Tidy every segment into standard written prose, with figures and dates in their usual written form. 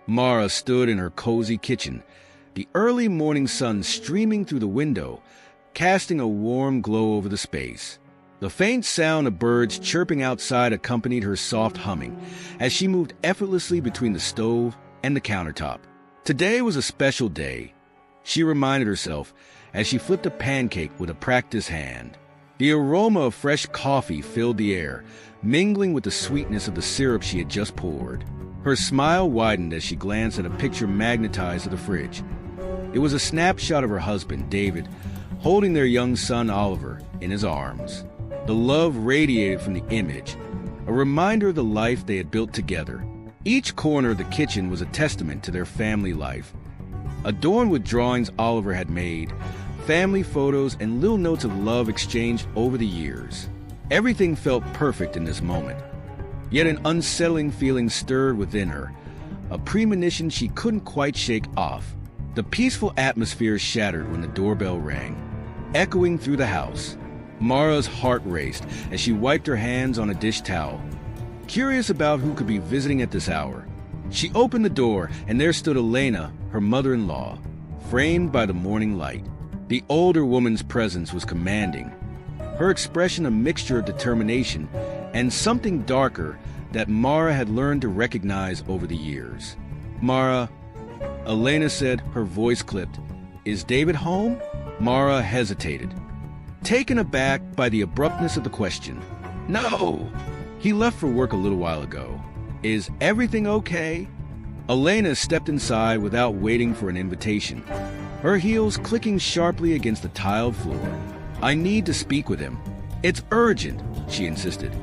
Mara stood in her cozy kitchen, the early morning sun streaming through the window, casting a warm glow over the space. The faint sound of birds chirping outside accompanied her soft humming as she moved effortlessly between the stove and the countertop. Today was a special day, she reminded herself as she flipped a pancake with a practiced hand. The aroma of fresh coffee filled the air, mingling with the sweetness of the syrup she had just poured. Her smile widened as she glanced at a picture magnetized to the fridge. It was a snapshot of her husband, David, holding their young son, Oliver, in his arms. The love radiated from the image, a reminder of the life they had built together. Each corner of the kitchen was a testament to their family life, adorned with drawings Oliver had made, family photos, and little notes of love exchanged over the years. Everything felt perfect in this moment. Yet an unsettling feeling stirred within her, a premonition she couldn't quite shake off. The peaceful atmosphere shattered when the doorbell rang, echoing through the house. Mara's heart raced as she wiped her hands on a dish towel. Curious about who could be visiting at this hour, she opened the door, and there stood Elena, her mother-in-law, framed by the morning light. The older woman's presence was commanding, her expression a mixture of determination and something darker that Mara had learned to recognize over the years. "Mara," Elena said, her voice clipped. "Is David home?" Mara hesitated, taken aback by the abruptness of the question. "No, he left for work a little while ago." "Is everything okay?" Elena stepped inside without waiting for an invitation, her heels clicking sharply against the tiled floor. "I need to speak with him. It's urgent," she insisted,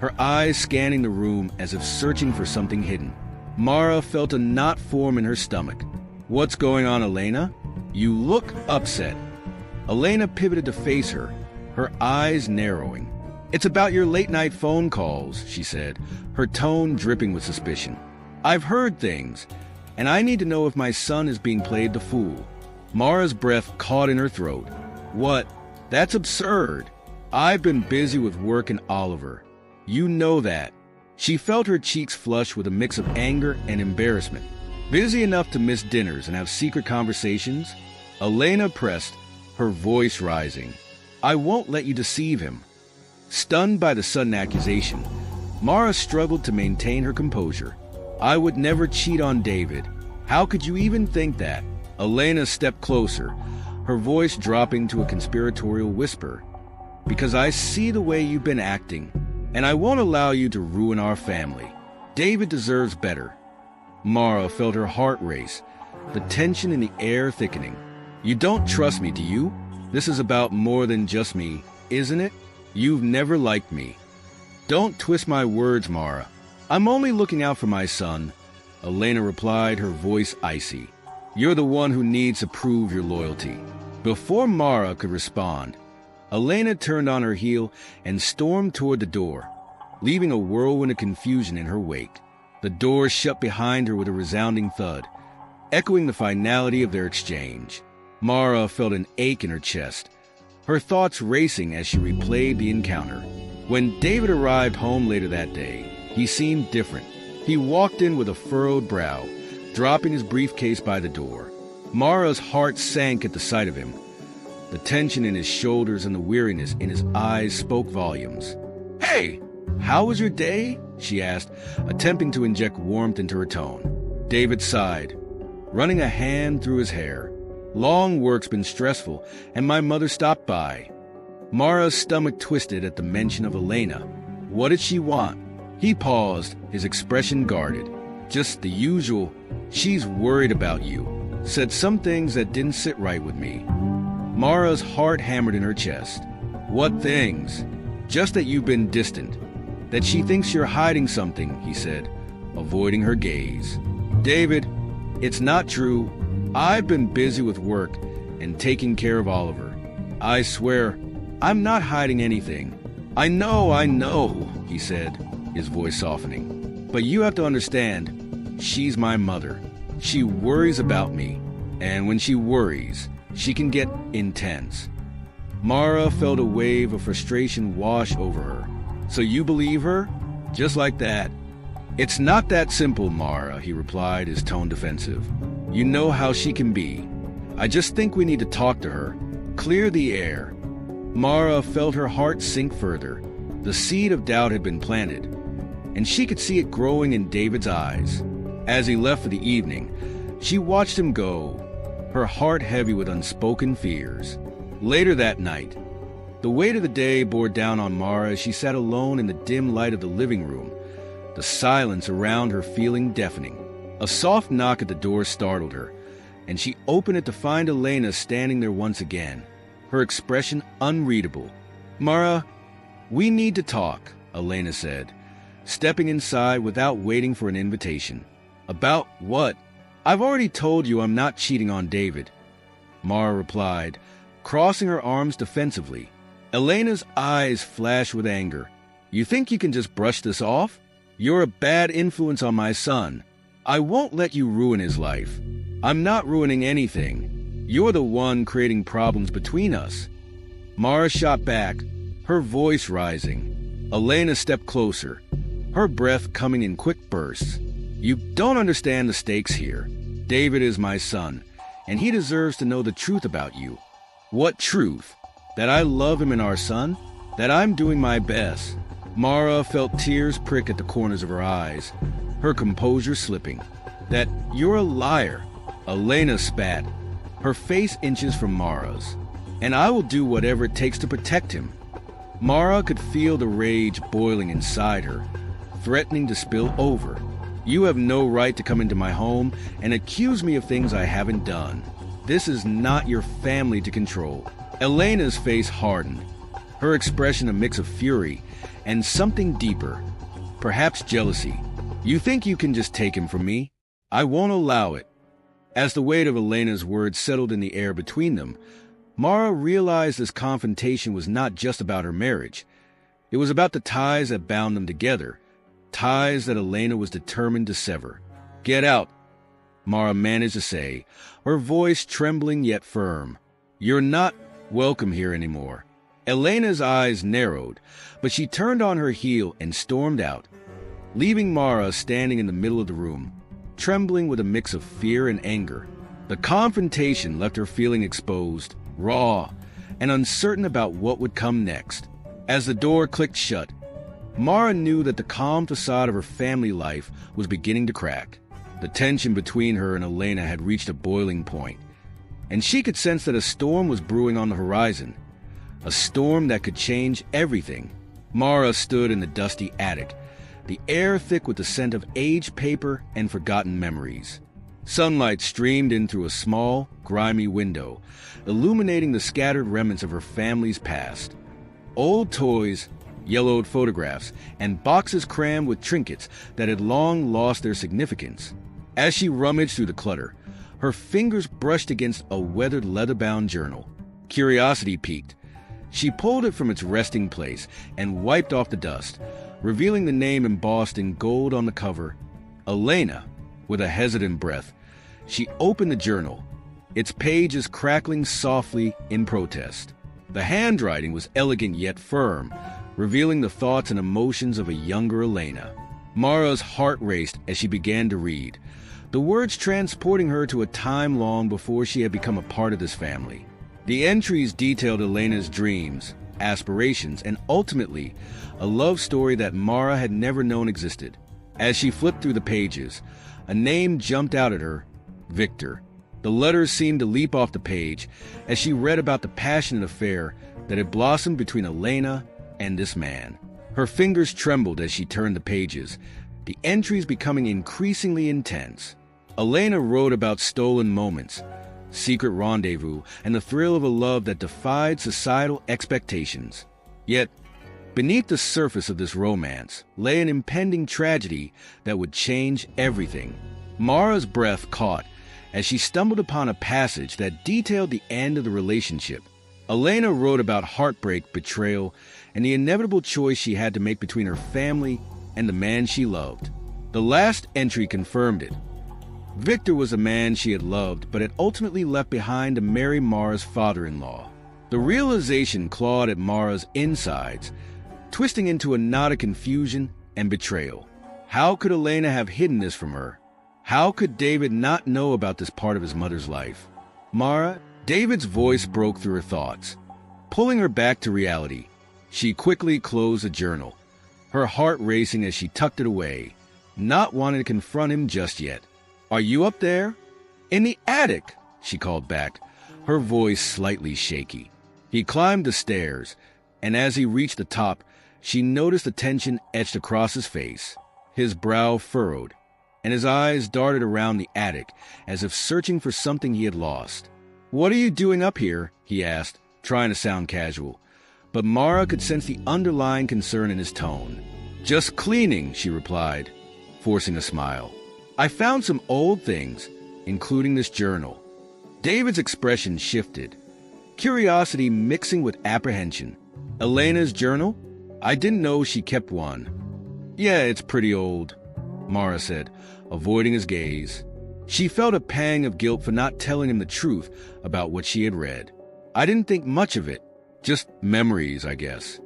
her eyes scanning the room as if searching for something hidden. Mara felt a knot form in her stomach. "What's going on, Elena? You look upset." Elena pivoted to face her, her eyes narrowing. "It's about your late-night phone calls," she said, her tone dripping with suspicion. "I've heard things, and I need to know if my son is being played the fool." Mara's breath caught in her throat. "What? That's absurd. I've been busy with work and Oliver. You know that." She felt her cheeks flush with a mix of anger and embarrassment. "Busy enough to miss dinners and have secret conversations?" Elena pressed, her voice rising. "I won't let you deceive him." Stunned by the sudden accusation, Mara struggled to maintain her composure. "I would never cheat on David. How could you even think that?" Elena stepped closer, her voice dropping to a conspiratorial whisper. "Because I see the way you've been acting, and I won't allow you to ruin our family. David deserves better." Mara felt her heart race, the tension in the air thickening. "You don't trust me, do you? This is about more than just me, isn't it? You've never liked me." "Don't twist my words, Mara. I'm only looking out for my son," Elena replied, her voice icy. "You're the one who needs to prove your loyalty." Before Mara could respond, Elena turned on her heel and stormed toward the door, leaving a whirlwind of confusion in her wake. The door shut behind her with a resounding thud, echoing the finality of their exchange. Mara felt an ache in her chest, her thoughts racing as she replayed the encounter. When David arrived home later that day, he seemed different. He walked in with a furrowed brow, dropping his briefcase by the door. Mara's heart sank at the sight of him. The tension in his shoulders and the weariness in his eyes spoke volumes. "Hey, how was your day?" she asked, attempting to inject warmth into her tone. David sighed, running a hand through his hair. "Long work's been stressful, and my mother stopped by." Mara's stomach twisted at the mention of Elena. What did she want? He paused, his expression guarded. "Just the usual. She's worried about you. Said some things that didn't sit right with me." Mara's heart hammered in her chest. "What things?" "Just that you've been distant. That she thinks you're hiding something," he said, avoiding her gaze. "David, it's not true. I've been busy with work and taking care of Oliver. I swear, I'm not hiding anything." I know, he said, his voice softening. "But you have to understand, she's my mother. She worries about me, and when she worries, she can get intense." Mara felt a wave of frustration wash over her. "So you believe her? Just like that?" "It's not that simple, Mara," he replied, his tone defensive. "You know how she can be. I just think we need to talk to her. Clear the air." Mara felt her heart sink further. The seed of doubt had been planted, and she could see it growing in David's eyes. As he left for the evening, she watched him go, her heart heavy with unspoken fears. Later that night, the weight of the day bore down on Mara as she sat alone in the dim light of the living room, the silence around her feeling deafening. A soft knock at the door startled her, and she opened it to find Elena standing there once again, her expression unreadable. "Mara, we need to talk," Elena said, stepping inside without waiting for an invitation. "About what?" "I've already told you I'm not cheating on David," Mara replied, crossing her arms defensively. Elena's eyes flashed with anger. "You think you can just brush this off? You're a bad influence on my son. I won't let you ruin his life." "I'm not ruining anything. You're the one creating problems between us." Mara shot back, her voice rising. Elena stepped closer, her breath coming in quick bursts. "You don't understand the stakes here. David is my son, and he deserves to know the truth about you." "What truth? That I love him and our son? That I'm doing my best?" Mara felt tears prick at the corners of her eyes, her composure slipping. "That you're a liar." Elena spat, her face inches from Mara's. "And I will do whatever it takes to protect him." Mara could feel the rage boiling inside her, threatening to spill over. "You have no right to come into my home and accuse me of things I haven't done. This is not your family to control." Elena's face hardened, her expression a mix of fury and something deeper, perhaps jealousy. "You think you can just take him from me? I won't allow it." As the weight of Elena's words settled in the air between them, Mara realized this confrontation was not just about her marriage. It was about the ties that bound them together, ties that Elena was determined to sever. "Get out," Mara managed to say, her voice trembling yet firm. "You're not welcome here anymore." Elena's eyes narrowed, but she turned on her heel and stormed out, leaving Mara standing in the middle of the room, trembling with a mix of fear and anger. The confrontation left her feeling exposed, raw, and uncertain about what would come next. As the door clicked shut, Mara knew that the calm facade of her family life was beginning to crack. The tension between her and Elena had reached a boiling point, and she could sense that a storm was brewing on the horizon, a storm that could change everything. Mara stood in the dusty attic, the air thick with the scent of aged paper and forgotten memories. Sunlight streamed in through a small, grimy window, illuminating the scattered remnants of her family's past. Old toys, yellowed photographs, and boxes crammed with trinkets that had long lost their significance. As she rummaged through the clutter, her fingers brushed against a weathered leather-bound journal. Curiosity piqued. She pulled it from its resting place and wiped off the dust, revealing the name embossed in gold on the cover, Elena. With a hesitant breath, she opened the journal, its pages crackling softly in protest. The handwriting was elegant yet firm, revealing the thoughts and emotions of a younger Elena. Mara's heart raced as she began to read, the words transporting her to a time long before she had become a part of this family. The entries detailed Elena's dreams, aspirations, and ultimately, a love story that Mara had never known existed. As she flipped through the pages, a name jumped out at her, Victor. The letters seemed to leap off the page as she read about the passionate affair that had blossomed between Elena and this man. Her fingers trembled as she turned the pages, the entries becoming increasingly intense. Elena wrote about stolen moments, secret rendezvous, and the thrill of a love that defied societal expectations. Yet, beneath the surface of this romance lay an impending tragedy that would change everything. Mara's breath caught as she stumbled upon a passage that detailed the end of the relationship. Elena wrote about heartbreak, betrayal, and the inevitable choice she had to make between her family and the man she loved. The last entry confirmed it. Victor was a man she had loved, but had ultimately left behind to marry Mara's father-in-law. The realization clawed at Mara's insides, twisting into a knot of confusion and betrayal. How could Elena have hidden this from her? How could David not know about this part of his mother's life? Mara, David's voice broke through her thoughts, pulling her back to reality. She quickly closed the journal, her heart racing as she tucked it away, not wanting to confront him just yet. "Are you up there?" "In the attic," she called back, her voice slightly shaky. He climbed the stairs, and as he reached the top, she noticed the tension etched across his face. His brow furrowed, and his eyes darted around the attic as if searching for something he had lost. "What are you doing up here?" he asked, trying to sound casual. But Mara could sense the underlying concern in his tone. "Just cleaning," she replied, forcing a smile. "I found some old things, including this journal." David's expression shifted, curiosity mixing with apprehension. "Elena's journal? I didn't know she kept one." "Yeah, it's pretty old," Mara said, avoiding his gaze. She felt a pang of guilt for not telling him the truth about what she had read. "I didn't think much of it. Just memories, I guess."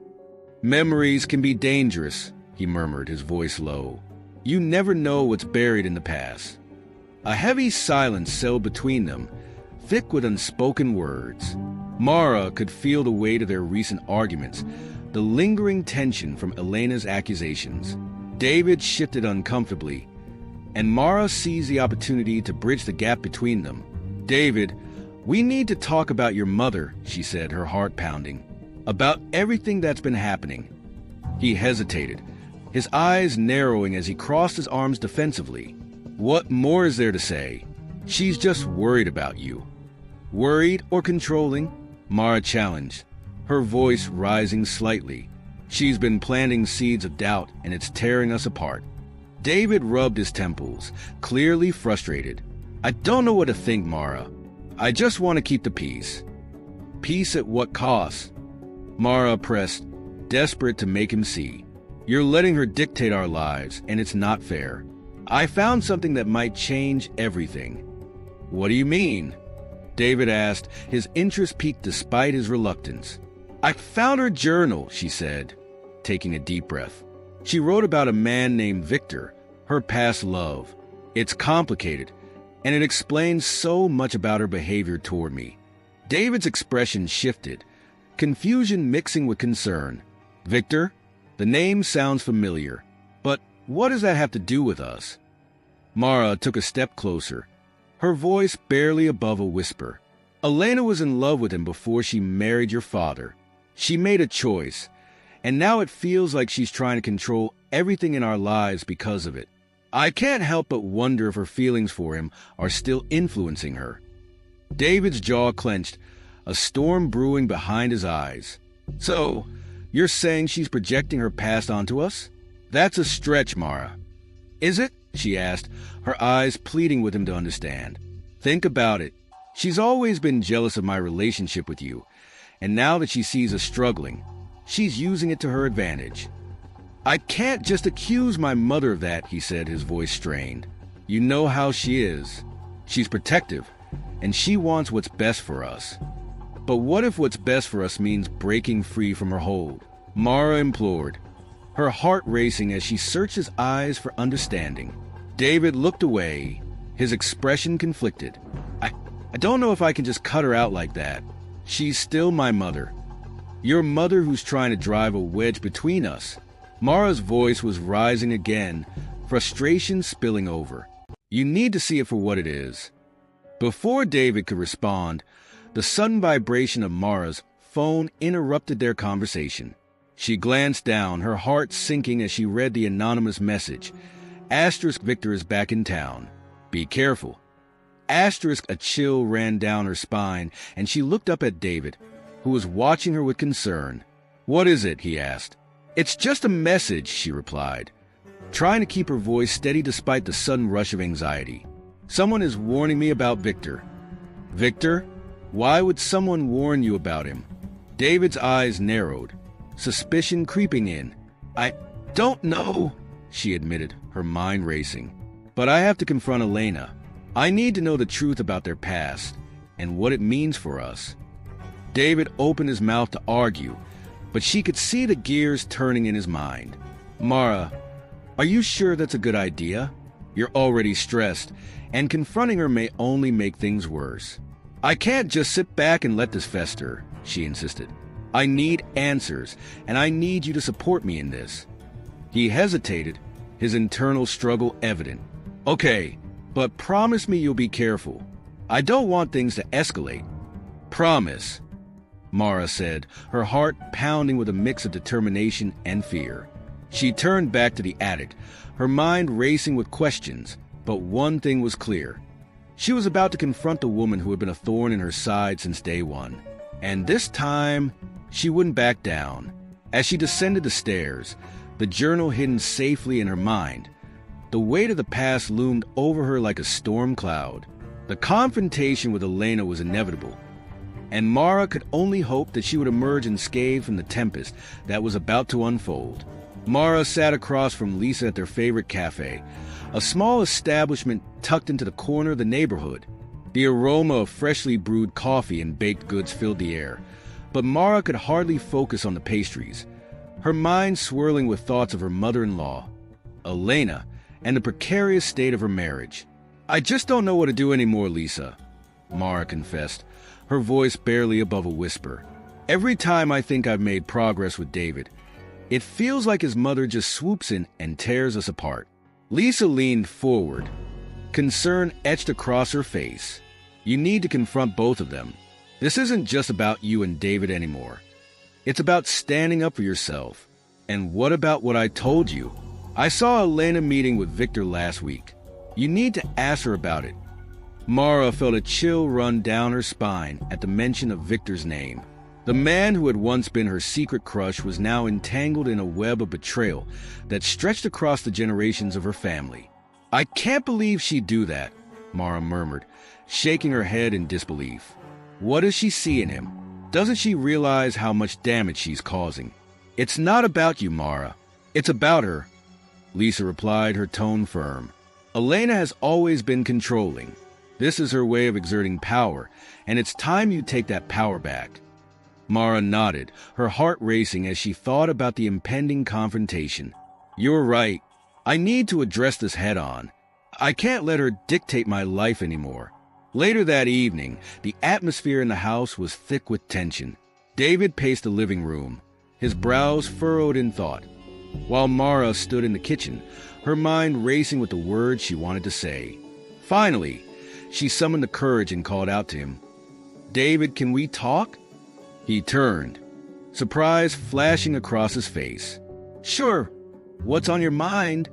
"Memories can be dangerous," he murmured, his voice low. "You never know what's buried in the past." A heavy silence settled between them, thick with unspoken words. Mara could feel the weight of their recent arguments, the lingering tension from Elena's accusations. David shifted uncomfortably, and Mara seized the opportunity to bridge the gap between them. "David, we need to talk about your mother," she said, her heart pounding. "About everything that's been happening." He hesitated, his eyes narrowing as he crossed his arms defensively. "What more is there to say? She's just worried about you." "Worried or controlling?" Mara challenged, her voice rising slightly. "She's been planting seeds of doubt, and it's tearing us apart." David rubbed his temples, clearly frustrated. "I don't know what to think, Mara. I just want to keep the peace." "Peace at what cost?" Mara pressed, desperate to make him see. "You're letting her dictate our lives, and it's not fair. I found something that might change everything." "What do you mean?" David asked, his interest piqued despite his reluctance. "I found her journal," she said, taking a deep breath. "She wrote about a man named Victor, her past love. It's complicated, and it explains so much about her behavior toward me." David's expression shifted, confusion mixing with concern. "Victor? The name sounds familiar, but what does that have to do with us?" Mara took a step closer, her voice barely above a whisper. "Elena was in love with him before she married your father. She made a choice, and now it feels like she's trying to control everything in our lives because of it. I can't help but wonder if her feelings for him are still influencing her." David's jaw clenched, a storm brewing behind his eyes. "So, you're saying she's projecting her past onto us? That's a stretch, Mara." "Is it?" she asked, her eyes pleading with him to understand. "Think about it. She's always been jealous of my relationship with you, and now that she sees us struggling, she's using it to her advantage." "I can't just accuse my mother of that," he said, his voice strained. "You know how she is. She's protective, and she wants what's best for us." "But what if what's best for us means breaking free from her hold?" Mara implored, her heart racing as she searched his eyes for understanding. David looked away, his expression conflicted. I don't know if I can just cut her out like that. She's still my mother. Your mother who's trying to drive a wedge between us." Mara's voice was rising again, frustration spilling over. "You need to see it for what it is." Before David could respond, the sudden vibration of Mara's phone interrupted their conversation. She glanced down, her heart sinking as she read the anonymous message. "Asterisk Victor is back in town. Be careful." Asterisk, a chill ran down her spine, and she looked up at David, who was watching her with concern. "What is it?" he asked. "It's just a message," she replied, trying to keep her voice steady despite the sudden rush of anxiety. "Someone is warning me about Victor." "Victor? Why would someone warn you about him?" David's eyes narrowed, suspicion creeping in. "I don't know," she admitted, her mind racing. "But I have to confront Elena. I need to know the truth about their past and what it means for us." David opened his mouth to argue, but she could see the gears turning in his mind. "Mara, Are you sure that's a good idea? You're already stressed, and confronting her may only make things worse. I can't just sit back and let this fester, she insisted. I need answers, and I need you to support me in this. He hesitated, his internal struggle evident. Okay, but promise me you'll be careful. I don't want things to escalate. Promise, Mara said, her heart pounding with a mix of determination and fear. She turned back to the attic, her mind racing with questions, but one thing was clear. She was about to confront the woman who had been a thorn in her side since day one. And this time, she wouldn't back down. As she descended the stairs, the journal hidden safely in her mind, the weight of the past loomed over her like a storm cloud. The confrontation with Elena was inevitable, and Mara could only hope that she would emerge unscathed from the tempest that was about to unfold. Mara sat across from Lisa at their favorite cafe, a small establishment tucked into the corner of the neighborhood. The aroma of freshly brewed coffee and baked goods filled the air, but Mara could hardly focus on the pastries, her mind swirling with thoughts of her mother-in-law, Elena, and the precarious state of her marriage. I just don't know what to do anymore, Lisa, Mara confessed, her voice barely above a whisper. Every time I think I've made progress with David, it feels like his mother just swoops in and tears us apart. Lisa leaned forward, concern etched across her face. You need to confront both of them. This isn't just about you and David anymore. It's about standing up for yourself. And what about what I told you? I saw Elena meeting with Victor last week. You need to ask her about it. Mara felt a chill run down her spine at the mention of Victor's name. The man who had once been her secret crush was now entangled in a web of betrayal that stretched across the generations of her family. I can't believe she'd do that, Mara murmured, shaking her head in disbelief. What does she see in him? Doesn't she realize how much damage she's causing? It's not about you, Mara. It's about her, Lisa replied, her tone firm. Elena has always been controlling. This is her way of exerting power, and it's time you take that power back. Mara nodded, her heart racing as she thought about the impending confrontation. You're right. I need to address this head-on. I can't let her dictate my life anymore. Later that evening, the atmosphere in the house was thick with tension. David paced the living room, his brows furrowed in thought, while Mara stood in the kitchen, her mind racing with the words she wanted to say. Finally, she summoned the courage and called out to him. David, can we talk? He turned, surprise flashing across his face. Sure. What's on your mind?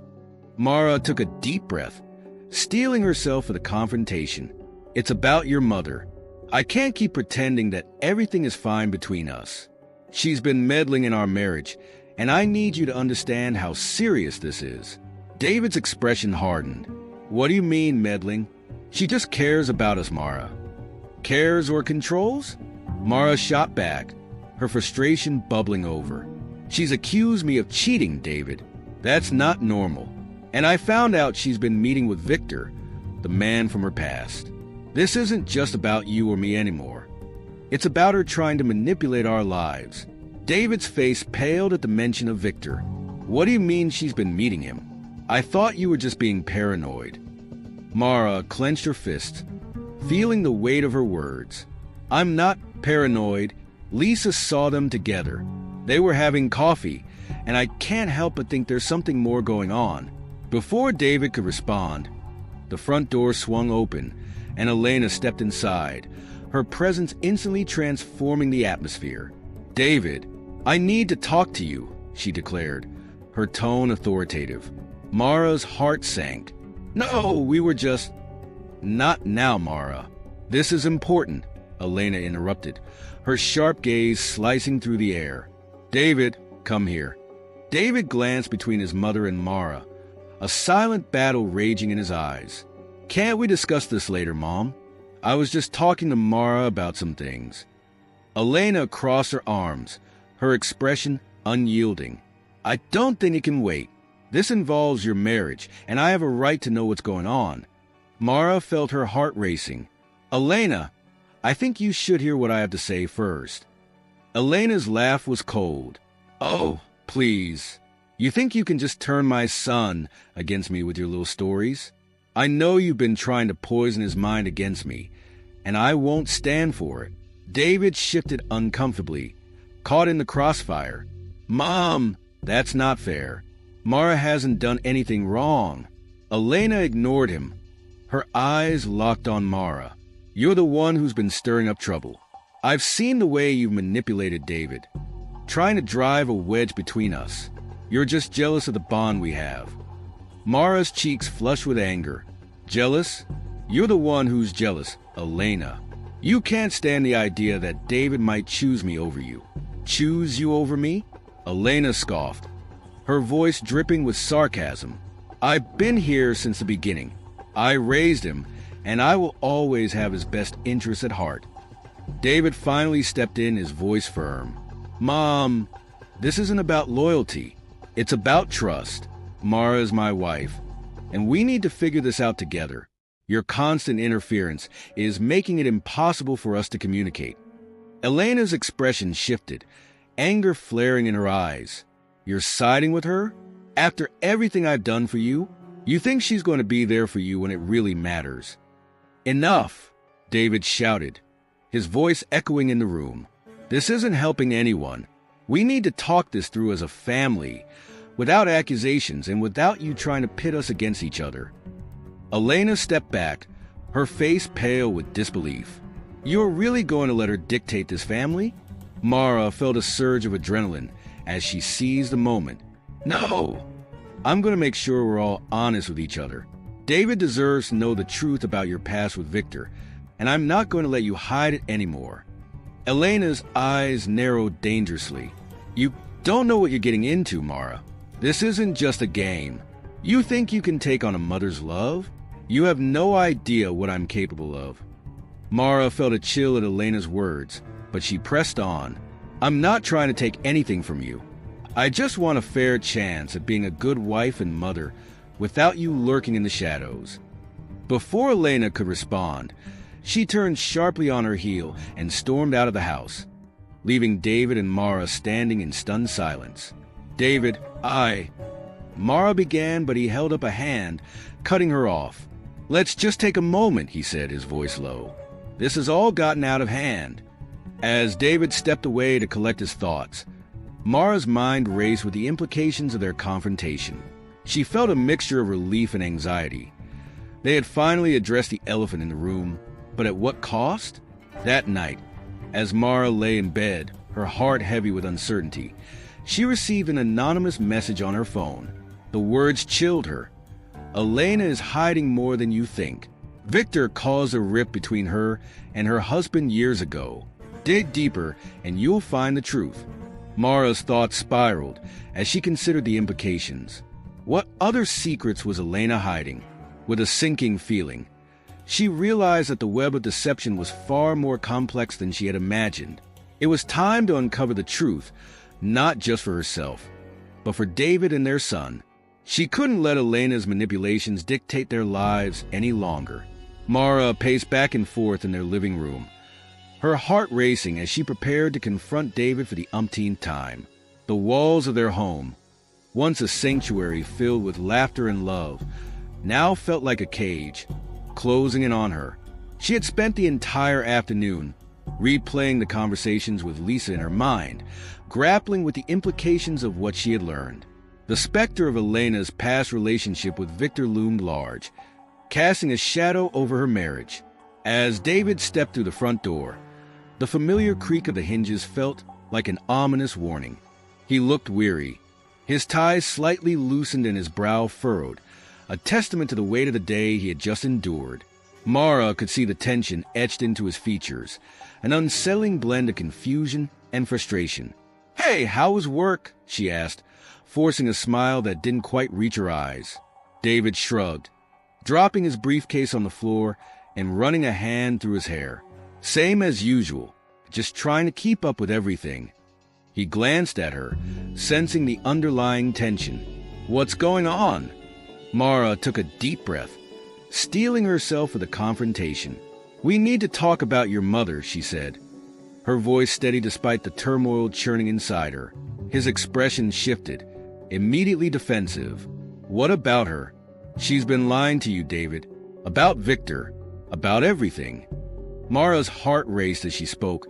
Mara took a deep breath, steeling herself for the confrontation. It's about your mother. I can't keep pretending that everything is fine between us. She's been meddling in our marriage, and I need you to understand how serious this is. David's expression hardened. What do you mean, meddling? She just cares about us, Mara. Cares or controls? Mara shot back, her frustration bubbling over. She's accused me of cheating, David. That's not normal. And I found out she's been meeting with Victor, the man from her past. This isn't just about you or me anymore. It's about her trying to manipulate our lives. David's face paled at the mention of Victor. What do you mean she's been meeting him? I thought you were just being paranoid. Mara clenched her fists, feeling the weight of her words. I'm not paranoid. Lisa saw them together. They were having coffee, and I can't help but think there's something more going on. Before David could respond, the front door swung open, and Elena stepped inside, her presence instantly transforming the atmosphere. David, I need to talk to you, she declared, her tone authoritative. Mara's heart sank. No, we were just... Not now, Mara. This is important, Elena interrupted, her sharp gaze slicing through the air. David, come here. David glanced between his mother and Mara, a silent battle raging in his eyes. Can't we discuss this later, Mom? I was just talking to Mara about some things. Elena crossed her arms, her expression unyielding. I don't think it can wait. This involves your marriage, and I have a right to know what's going on. Mara felt her heart racing. Elena, I think you should hear what I have to say first. Elena's laugh was cold. Oh, please. You think you can just turn my son against me with your little stories? I know you've been trying to poison his mind against me, and I won't stand for it. David shifted uncomfortably, caught in the crossfire. Mom, that's not fair. Mara hasn't done anything wrong. Elena ignored him. Her eyes locked on Mara. You're the one who's been stirring up trouble. I've seen the way you've manipulated David, trying to drive a wedge between us. You're just jealous of the bond we have. Mara's cheeks flushed with anger. Jealous? You're the one who's jealous, Elena. You can't stand the idea that David might choose me over you. Choose you over me? Elena scoffed, her voice dripping with sarcasm. I've been here since the beginning. I raised him, and I will always have his best interests at heart. David finally stepped in, his voice firm. Mom, this isn't about loyalty. It's about trust. Mara is my wife, and we need to figure this out together. Your constant interference is making it impossible for us to communicate. Elena's expression shifted, anger flaring in her eyes. You're siding with her? After everything I've done for you? You think she's going to be there for you when it really matters? Enough, David shouted, his voice echoing in the room. This isn't helping anyone. We need to talk this through as a family, without accusations and without you trying to pit us against each other. Elena stepped back, her face pale with disbelief. You're really going to let her dictate this family? Mara felt a surge of adrenaline as she seized the moment. No! I'm going to make sure we're all honest with each other. David deserves to know the truth about your past with Victor, and I'm not going to let you hide it anymore. Elena's eyes narrowed dangerously. You don't know what you're getting into, Mara. This isn't just a game. You think you can take on a mother's love? You have no idea what I'm capable of. Mara felt a chill at Elena's words, but she pressed on. I'm not trying to take anything from you. I just want a fair chance at being a good wife and mother without you lurking in the shadows. Before Elena could respond, she turned sharply on her heel and stormed out of the house, leaving David and Mara standing in stunned silence. David, Mara began, but he held up a hand, cutting her off. Let's just take a moment, he said, his voice low. This has all gotten out of hand. As David stepped away to collect his thoughts, Mara's mind raced with the implications of their confrontation. She felt a mixture of relief and anxiety. They had finally addressed the elephant in the room, but at what cost? That night, as Mara lay in bed, her heart heavy with uncertainty, she received an anonymous message on her phone. The words chilled her. Elena is hiding more than you think. Victor caused a rift between her and her husband years ago. Dig deeper and you'll find the truth. Mara's thoughts spiraled as she considered the implications. What other secrets was Elena hiding? With a sinking feeling, she realized that the web of deception was far more complex than she had imagined. It was time to uncover the truth, not just for herself, but for David and their son. She couldn't let Elena's manipulations dictate their lives any longer. Mara paced back and forth in their living room, her heart racing as she prepared to confront David for the umpteenth time. The walls of their home, once a sanctuary filled with laughter and love, now felt like a cage, closing in on her. She had spent the entire afternoon replaying the conversations with Lisa in her mind, grappling with the implications of what she had learned. The specter of Elena's past relationship with Victor loomed large, casting a shadow over her marriage. As David stepped through the front door, the familiar creak of the hinges felt like an ominous warning. He looked weary, his ties slightly loosened and his brow furrowed, a testament to the weight of the day he had just endured. Mara could see the tension etched into his features, an unsettling blend of confusion and frustration. "Hey, how was work?" she asked, forcing a smile that didn't quite reach her eyes. David shrugged, dropping his briefcase on the floor and running a hand through his hair. Same as usual, just trying to keep up with everything. He glanced at her, sensing the underlying tension. "What's going on?" Mara took a deep breath, steeling herself for the confrontation. "We need to talk about your mother," she said, her voice steady despite the turmoil churning inside her. His expression shifted, immediately defensive. What about her? She's been lying to you, David. About Victor. About everything. Mara's heart raced as she spoke,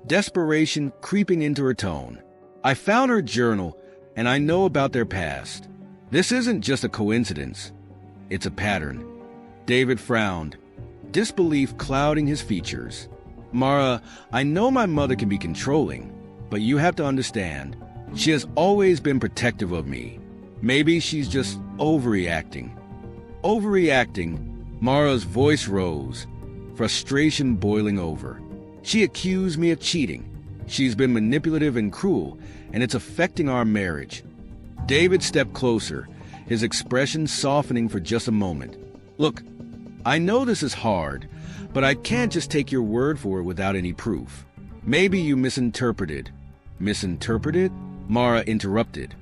desperation creeping into her tone. I found her journal, and I know about their past. This isn't just a coincidence. It's a pattern. David frowned, disbelief clouding his features. Mara, I know my mother can be controlling, but you have to understand, she has always been protective of me. Maybe she's just overreacting. Overreacting, Mara's voice rose, frustration boiling over. She accused me of cheating. She's been manipulative and cruel, and it's affecting our marriage. David stepped closer, his expression softening for just a moment. Look, I know this is hard, but I can't just take your word for it without any proof. Maybe you misinterpreted. Misinterpreted? Mara interrupted,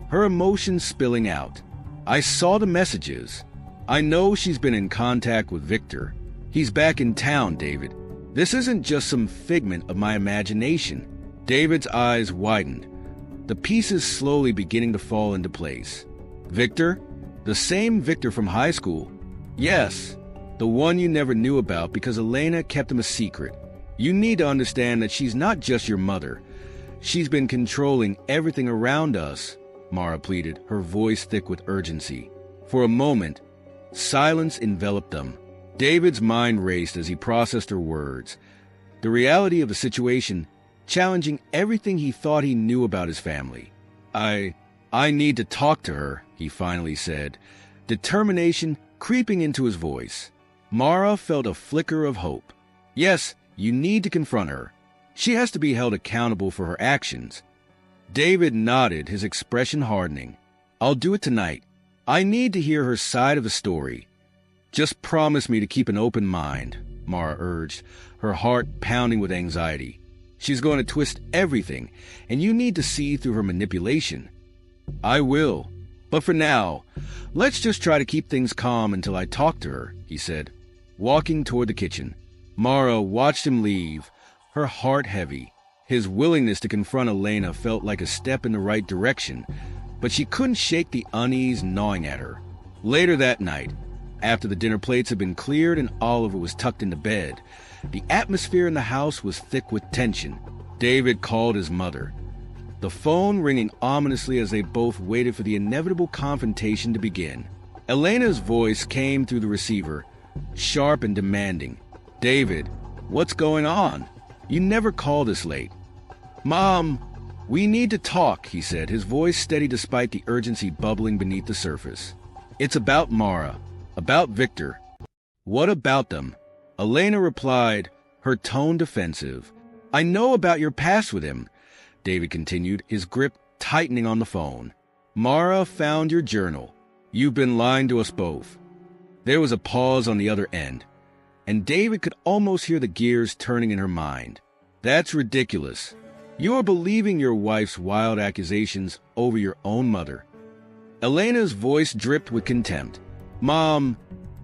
her emotions spilling out. I saw the messages. I know she's been in contact with Victor. He's back in town, David. This isn't just some figment of my imagination. David's eyes widened, the pieces slowly beginning to fall into place. Victor? The same Victor from high school? Yes, the one you never knew about because Elena kept him a secret. You need to understand that she's not just your mother. She's been controlling everything around us, Mara pleaded, her voice thick with urgency. For a moment, silence enveloped them. David's mind raced as he processed her words, the reality of the situation challenging everything he thought he knew about his family. I need to talk to her, he finally said, determination creeping into his voice. Mara felt a flicker of hope. Yes, you need to confront her. She has to be held accountable for her actions. David nodded, his expression hardening. I'll do it tonight. I need to hear her side of the story. Just promise me to keep an open mind, Mara urged, her heart pounding with anxiety. She's going to twist everything, and you need to see through her manipulation. I will. But for now, let's just try to keep things calm until I talk to her, he said, walking toward the kitchen. Mara watched him leave, her heart heavy. His willingness to confront Elena felt like a step in the right direction, but she couldn't shake the unease gnawing at her. Later that night, after the dinner plates had been cleared and Oliver was tucked into bed, the atmosphere in the house was thick with tension. David called his mother, the phone ringing ominously as they both waited for the inevitable confrontation to begin. Elena's voice came through the receiver, sharp and demanding. David, what's going on? You never call this late. Mom, we need to talk, he said, his voice steady despite the urgency bubbling beneath the surface. It's about Mara, about Victor. What about them? Elena replied, her tone defensive. I know about your past with him, David continued, his grip tightening on the phone. Mara found your journal. You've been lying to us both. There was a pause on the other end, and David could almost hear the gears turning in her mind. That's ridiculous. You're believing your wife's wild accusations over your own mother. Elena's voice dripped with contempt. Mom,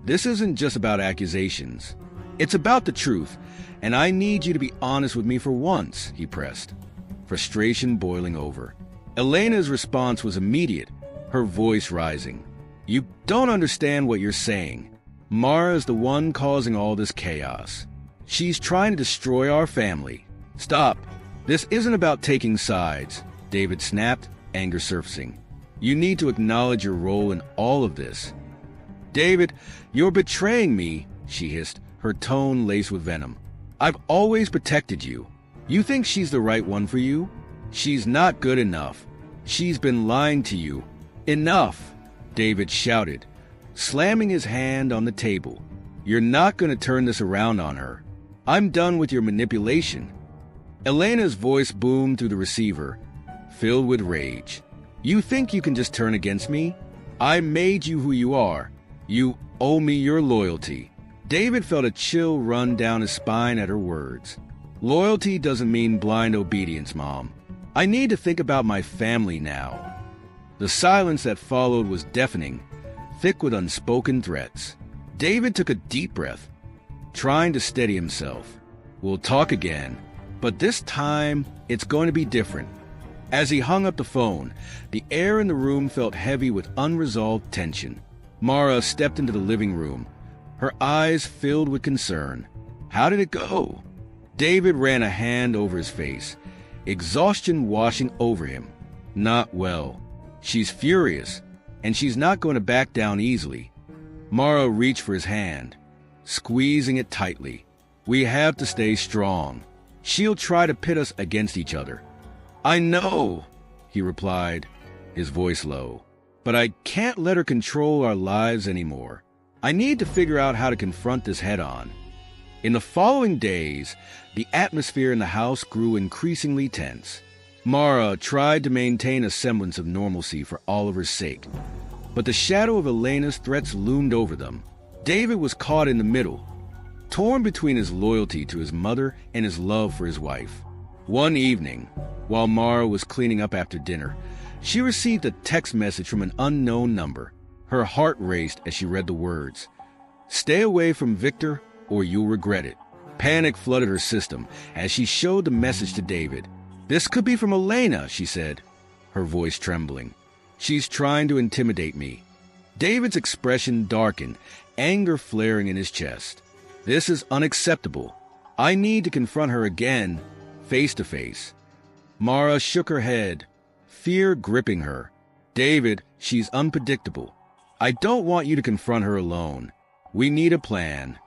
this isn't just about accusations. It's about the truth, and I need you to be honest with me for once, he pressed, frustration boiling over. Elena's response was immediate, her voice rising. You don't understand what you're saying. Mara's the one causing all this chaos. She's trying to destroy our family. Stop. This isn't about taking sides, David snapped, anger surfacing. You need to acknowledge your role in all of this. David, you're betraying me, she hissed, her tone laced with venom. I've always protected you. You think she's the right one for you? She's not good enough. She's been lying to you. Enough, David shouted, slamming his hand on the table. You're not going to turn this around on her. I'm done with your manipulation. Elena's voice boomed through the receiver, filled with rage. You think you can just turn against me? I made you who you are. You owe me your loyalty. David felt a chill run down his spine at her words. Loyalty doesn't mean blind obedience, Mom. I need to think about my family now. The silence that followed was deafening, thick with unspoken threats. David took a deep breath, trying to steady himself. We'll talk again, but this time it's going to be different. As he hung up the phone, the air in the room felt heavy with unresolved tension. Mara stepped into the living room, her eyes filled with concern. How did it go? David ran a hand over his face, exhaustion washing over him. Not well. She's furious, and she's not going to back down easily. Mara reached for his hand, squeezing it tightly. We have to stay strong. She'll try to pit us against each other. I know, he replied, his voice low, but I can't let her control our lives anymore. I need to figure out how to confront this head-on. In the following days, the atmosphere in the house grew increasingly tense. Mara tried to maintain a semblance of normalcy for Oliver's sake, but the shadow of Elena's threats loomed over them. David was caught in the middle, torn between his loyalty to his mother and his love for his wife. One evening, while Mara was cleaning up after dinner, she received a text message from an unknown number. Her heart raced as she read the words, "Stay away from Victor or you'll regret it." Panic flooded her system as she showed the message to David. "This could be from Elena," she said, her voice trembling. "She's trying to intimidate me." David's expression darkened, anger flaring in his chest. "This is unacceptable. I need to confront her again, face to face." Mara shook her head, fear gripping her. "David, she's unpredictable. I don't want you to confront her alone. We need a plan."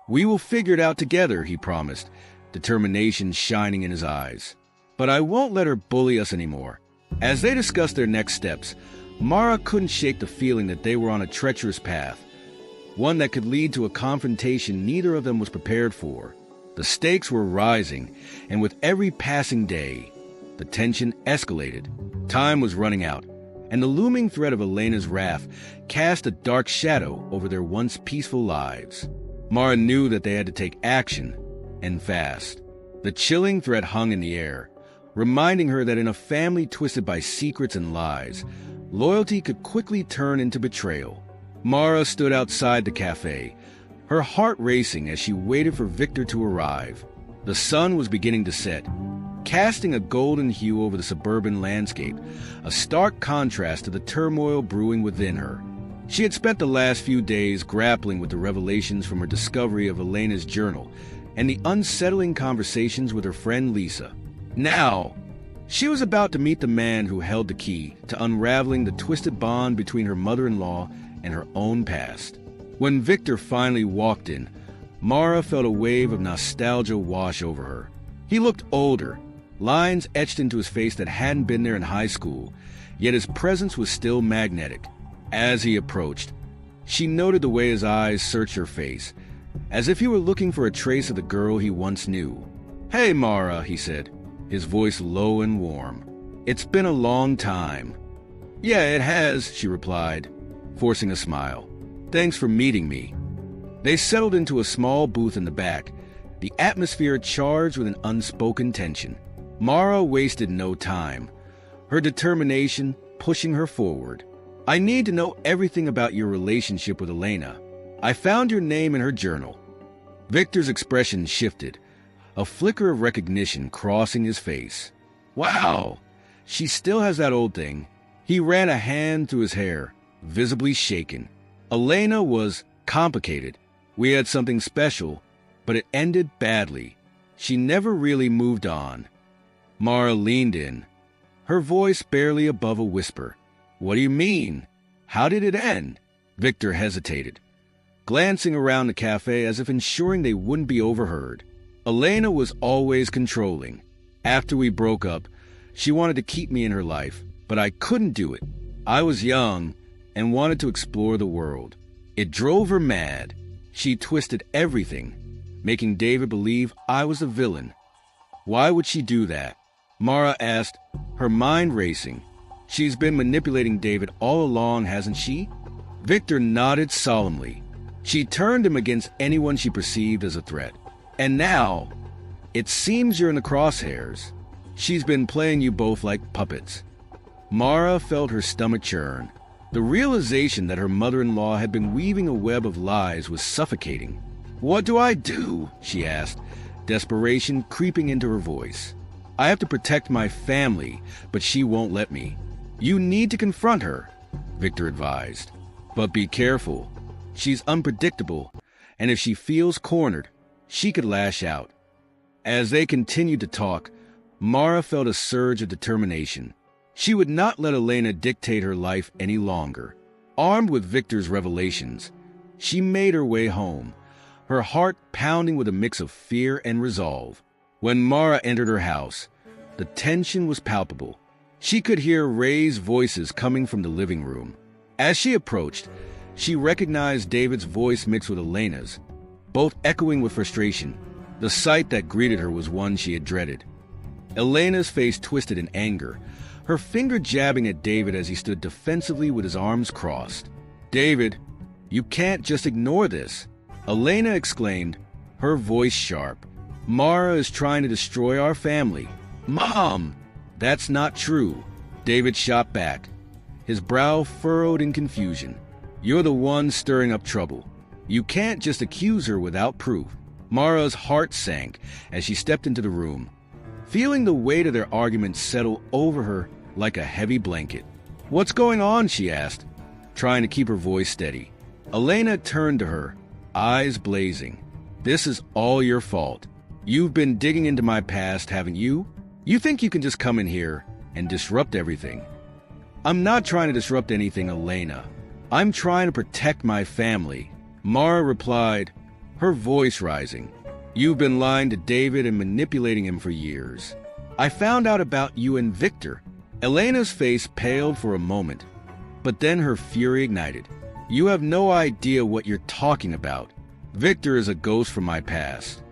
"We will figure it out together," he promised, determination shining in his eyes. "But I won't let her bully us anymore." As they discussed their next steps, Mara couldn't shake the feeling that they were on a treacherous path, one that could lead to a confrontation neither of them was prepared for. The stakes were rising, and with every passing day, the tension escalated. Time was running out, and the looming threat of Elena's wrath cast a dark shadow over their once peaceful lives. Mara knew that they had to take action, and fast. The chilling threat hung in the air, reminding her that in a family twisted by secrets and lies, loyalty could quickly turn into betrayal. Mara stood outside the cafe, her heart racing as she waited for Victor to arrive. The sun was beginning to set, casting a golden hue over the suburban landscape, a stark contrast to the turmoil brewing within her. She had spent the last few days grappling with the revelations from her discovery of Elena's journal and the unsettling conversations with her friend Lisa. Now, she was about to meet the man who held the key to unraveling the twisted bond between her mother-in-law and her own past. When Victor finally walked in, Mara felt a wave of nostalgia wash over her. He looked older, lines etched into his face that hadn't been there in high school, yet his presence was still magnetic. As he approached, she noted the way his eyes searched her face, as if he were looking for a trace of the girl he once knew. "Hey, Mara," he said, his voice low and warm. "It's been a long time." "Yeah, it has," she replied, forcing a smile. "Thanks for meeting me." They settled into a small booth in the back, the atmosphere charged with an unspoken tension. Mara wasted no time, her determination pushing her forward. "I need to know everything about your relationship with Elena. I found your name in her journal." Victor's expression shifted, a flicker of recognition crossing his face. "Wow, she still has that old thing." He ran a hand through his hair, visibly shaken. "Elena was complicated. We had something special, but it ended badly. She never really moved on." Mara leaned in, her voice barely above a whisper. "What do you mean? How did it end?" Victor hesitated, glancing around the cafe as if ensuring they wouldn't be overheard. "Elena was always controlling. After we broke up, she wanted to keep me in her life, but I couldn't do it. I was young and wanted to explore the world. It drove her mad. She twisted everything, making David believe I was the villain." "Why would she do that?" Mara asked, her mind racing. "She's been manipulating David all along, hasn't she?" Victor nodded solemnly. "She turned him against anyone she perceived as a threat. And now, it seems you're in the crosshairs. She's been playing you both like puppets." Mara felt her stomach churn. The realization that her mother-in-law had been weaving a web of lies was suffocating. "What do I do?" she asked, desperation creeping into her voice. I have to protect my family, but she won't let me. You need to confront her, Victor advised. But be careful. She's unpredictable, and if she feels cornered, she could lash out. As they continued to talk, Mara felt a surge of determination. She would not let Elena dictate her life any longer. Armed with Victor's revelations, she made her way home, her heart pounding with a mix of fear and resolve. When Mara entered her house, the tension was palpable. She could hear Ray's voices coming from the living room. As she approached, she recognized David's voice mixed with Elena's, both echoing with frustration. The sight that greeted her was one she had dreaded. Elena's face twisted in anger, her finger jabbing at David as he stood defensively with his arms crossed. "David, you can't just ignore this," Elena exclaimed, her voice sharp. "Mara is trying to destroy our family." "Mom!" "That's not true," David shot back, his brow furrowed in confusion. "You're the one stirring up trouble. You can't just accuse her without proof." Mara's heart sank as she stepped into the room, feeling the weight of their argument settle over her like a heavy blanket. "What's going on?" she asked, trying to keep her voice steady. Elena turned to her, eyes blazing. "This is all your fault. You've been digging into my past, haven't you? You think you can just come in here and disrupt everything." "I'm not trying to disrupt anything, Elena. I'm trying to protect my family," Mara replied, her voice rising. "You've been lying to David and manipulating him for years. I found out about you and Victor." Elena's face paled for a moment, but then her fury ignited. "You have no idea what you're talking about. Victor is a ghost from my past,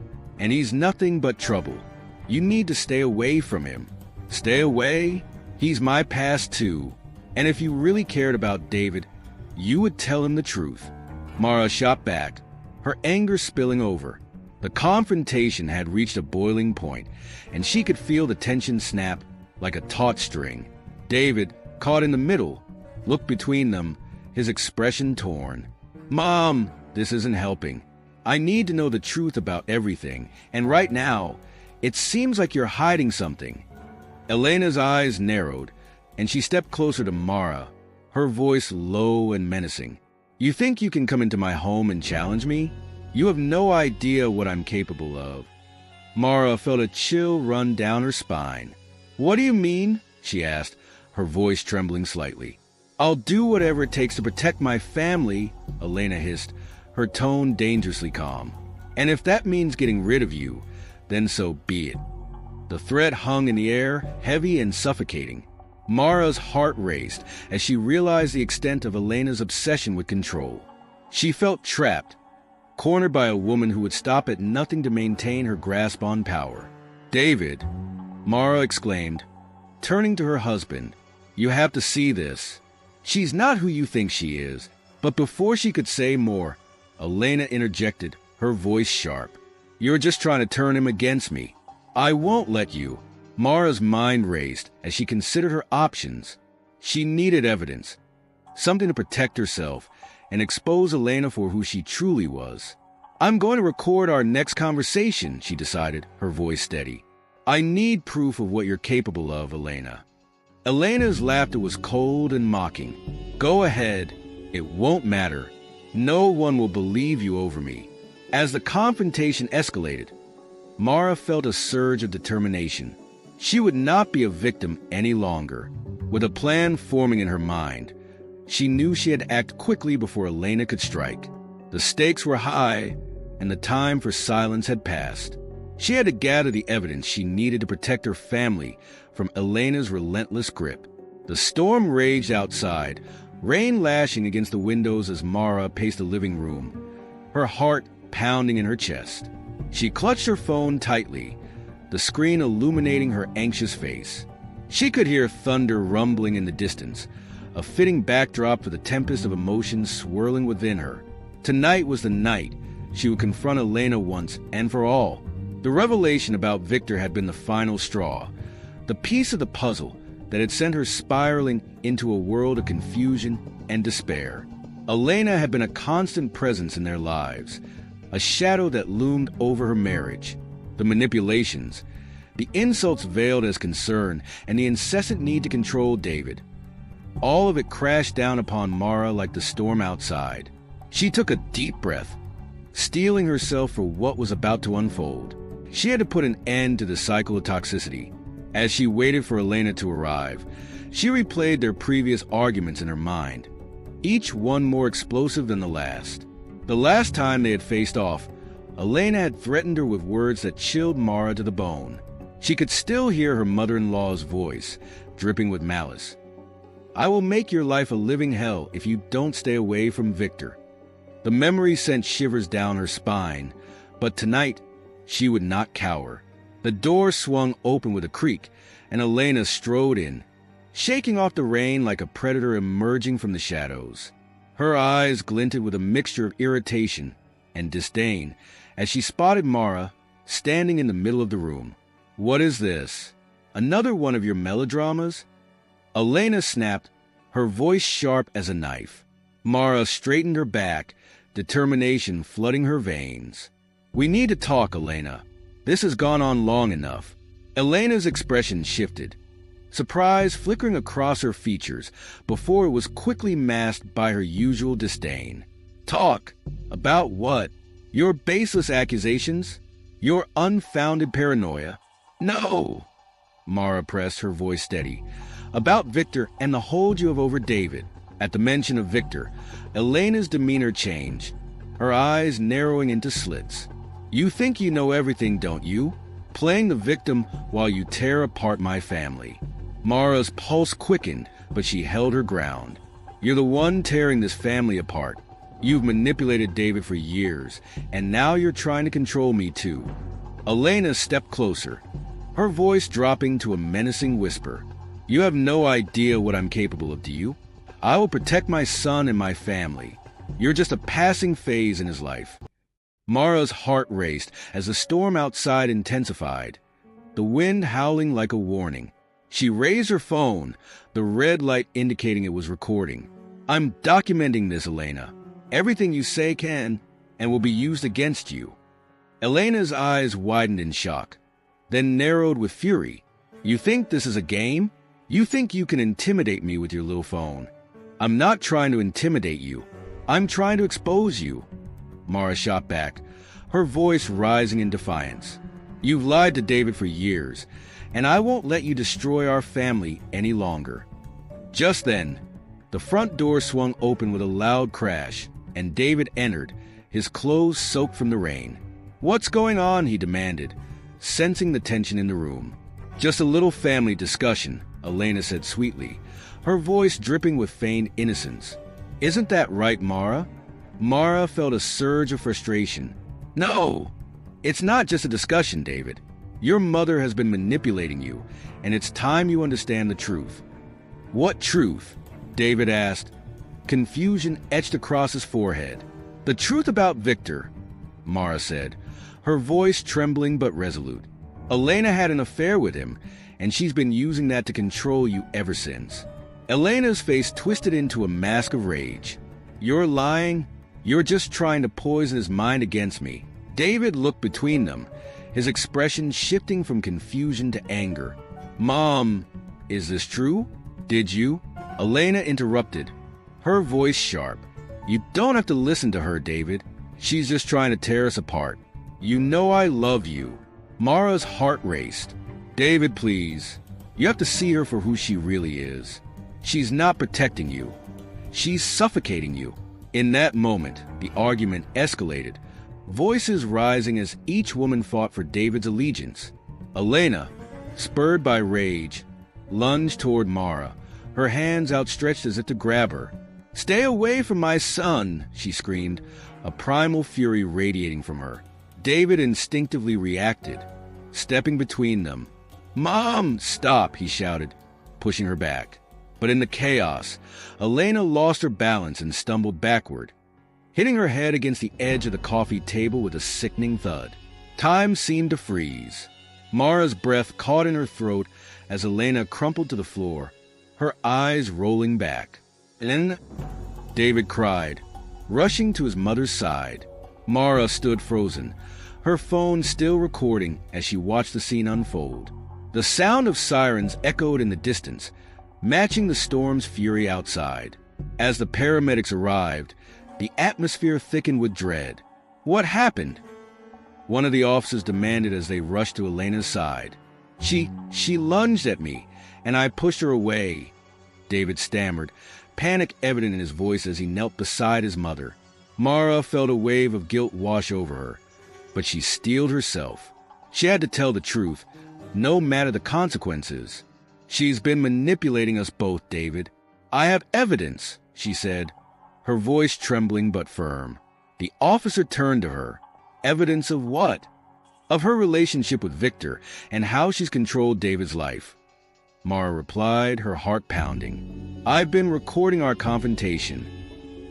and he's nothing but trouble. You need to stay away from him." "Stay away? He's my past too. And if you really cared about David, you would tell him the truth." Mara shot back, her anger spilling over. The confrontation had reached a boiling point, and she could feel the tension snap like a taut string. David, caught in the middle, looked between them, his expression torn. "Mom, this isn't helping. I need to know the truth about everything, and right now, it seems like you're hiding something." Elena's eyes narrowed, and she stepped closer to Mara, her voice low and menacing. "You think you can come into my home and challenge me? You have no idea what I'm capable of." Mara felt a chill run down her spine. "What do you mean?" she asked, her voice trembling slightly. "I'll do whatever it takes to protect my family," Elena hissed, her tone dangerously calm. "And if that means getting rid of you, then so be it." The threat hung in the air, heavy and suffocating. Mara's heart raced as she realized the extent of Elena's obsession with control. She felt trapped, cornered by a woman who would stop at nothing to maintain her grasp on power. "David," Mara exclaimed, turning to her husband, "you have to see this. She's not who you think she is." But before she could say more, Elena interjected, her voice sharp. "You're just trying to turn him against me. I won't let you." Mara's mind raced as she considered her options. She needed evidence, something to protect herself and expose Elena for who she truly was. "I'm going to record our next conversation," she decided, her voice steady. "I need proof of what you're capable of, Elena." Elena's laughter was cold and mocking. "Go ahead. It won't matter. No one will believe you over me." As the confrontation escalated, Mara felt a surge of determination. She would not be a victim any longer. With a plan forming in her mind, she knew she had to act quickly before Elena could strike. The stakes were high, and the time for silence had passed. She had to gather the evidence she needed to protect her family from Elena's relentless grip. The storm raged outside, rain lashing against the windows as Mara paced the living room, her heart pounding in her chest. She clutched her phone tightly, the screen illuminating her anxious face. She could hear thunder rumbling in the distance, a fitting backdrop for the tempest of emotions swirling within her. Tonight was the night she would confront Elena once and for all. The revelation about Victor had been the final straw, the piece of the puzzle that had sent her spiraling into a world of confusion and despair. Elena had been a constant presence in their lives, a shadow that loomed over her marriage. The manipulations, the insults veiled as concern, and the incessant need to control David. All of it crashed down upon Mara like the storm outside. She took a deep breath, steeling herself for what was about to unfold. She had to put an end to the cycle of toxicity. As she waited for Elena to arrive, she replayed their previous arguments in her mind, each one more explosive than the last. The last time they had faced off, Elena had threatened her with words that chilled Mara to the bone. She could still hear her mother-in-law's voice, dripping with malice. "I will make your life a living hell if you don't stay away from Victor." The memory sent shivers down her spine, but tonight she would not cower. The door swung open with a creak, and Elena strode in, shaking off the rain like a predator emerging from the shadows. Her eyes glinted with a mixture of irritation and disdain as she spotted Mara standing in the middle of the room. "What is this? Another one of your melodramas?" Elena snapped, her voice sharp as a knife. Mara straightened her back, determination flooding her veins. "We need to talk, Elena. This has gone on long enough." Elena's expression shifted, surprise flickering across her features before it was quickly masked by her usual disdain. "Talk? About what? Your baseless accusations? Your unfounded paranoia?" "No!" Mara pressed, her voice steady. "About Victor and the hold you have over David." At the mention of Victor, Elena's demeanor changed, her eyes narrowing into slits. "You think you know everything, don't you? Playing the victim while you tear apart my family." Mara's pulse quickened, but she held her ground. "You're the one tearing this family apart. You've manipulated David for years, and now you're trying to control me too." Elena stepped closer, her voice dropping to a menacing whisper. "You have no idea what I'm capable of, do you? I will protect my son and my family. You're just a passing phase in his life." Mara's heart raced as the storm outside intensified, the wind howling like a warning. She raised her phone, the red light indicating it was recording. "I'm documenting this, Elena. Everything you say can and will be used against you." Elena's eyes widened in shock, then narrowed with fury. "You think this is a game? You think you can intimidate me with your little phone?" "I'm not trying to intimidate you. I'm trying to expose you." Mara shot back, her voice rising in defiance. "You've lied to David for years, and I won't let you destroy our family any longer." Just then, the front door swung open with a loud crash, and David entered, his clothes soaked from the rain. "What's going on?" he demanded, sensing the tension in the room. "Just a little family discussion," Elena said sweetly, her voice dripping with feigned innocence. "Isn't that right, Mara?" Mara felt a surge of frustration. "No! It's not just a discussion, David. Your mother has been manipulating you, and it's time you understand the truth." "What truth?" David asked. Confusion etched across his forehead. "The truth about Victor," Mara said, her voice trembling but resolute. "Elena had an affair with him, and she's been using that to control you ever since." Elena's face twisted into a mask of rage. "You're lying? You're just trying to poison his mind against me." David looked between them, his expression shifting from confusion to anger. "Mom, is this true? Did you?" Elena interrupted, her voice sharp. "You don't have to listen to her, David. She's just trying to tear us apart. You know I love you." Mara's heart raced. "David, please. You have to see her for who she really is. She's not protecting you. She's suffocating you." In that moment, the argument escalated, voices rising as each woman fought for David's allegiance. Elena, spurred by rage, lunged toward Mara, her hands outstretched as if to grab her. "Stay away from my son," she screamed, a primal fury radiating from her. David instinctively reacted, stepping between them. "Mom, stop," he shouted, pushing her back. But in the chaos, Elena lost her balance and stumbled backward, hitting her head against the edge of the coffee table with a sickening thud. Time seemed to freeze. Mara's breath caught in her throat as Elena crumpled to the floor, her eyes rolling back. "Elena!" David cried, rushing to his mother's side. Mara stood frozen, her phone still recording as she watched the scene unfold. The sound of sirens echoed in the distance, matching the storm's fury outside. As the paramedics arrived, the atmosphere thickened with dread. "What happened?" one of the officers demanded as they rushed to Elena's side. She lunged at me, and I pushed her away," David stammered, panic evident in his voice as he knelt beside his mother. Mara felt a wave of guilt wash over her, but she steeled herself. She had to tell the truth, no matter the consequences. "She's been manipulating us both, David. I have evidence," she said, her voice trembling but firm. The officer turned to her. "Evidence of what?" "Of her relationship with Victor and how she's controlled David's life," Mara replied, her heart pounding. "I've been recording our confrontation."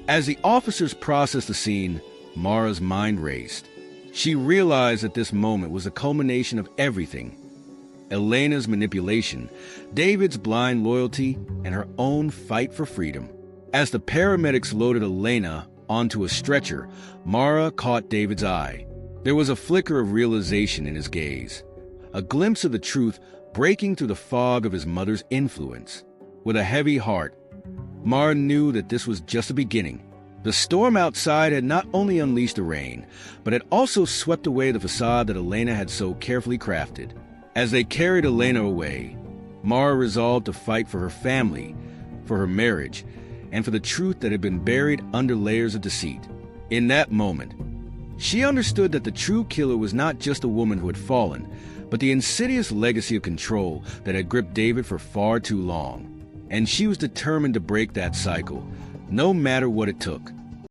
As the officers processed the scene, Mara's mind raced. She realized that this moment was the culmination of everything: Elena's manipulation, David's blind loyalty, and her own fight for freedom. As the paramedics loaded Elena onto a stretcher, Mara caught David's eye. There was a flicker of realization in his gaze, a glimpse of the truth breaking through the fog of his mother's influence. With a heavy heart, Mara knew that this was just the beginning. The storm outside had not only unleashed the rain, but had also swept away the facade that Elena had so carefully crafted. As they carried Elena away, Mara resolved to fight for her family, for her marriage, and for the truth that had been buried under layers of deceit. In that moment, she understood that the true killer was not just a woman who had fallen, but the insidious legacy of control that had gripped David for far too long. And she was determined to break that cycle, no matter what it took.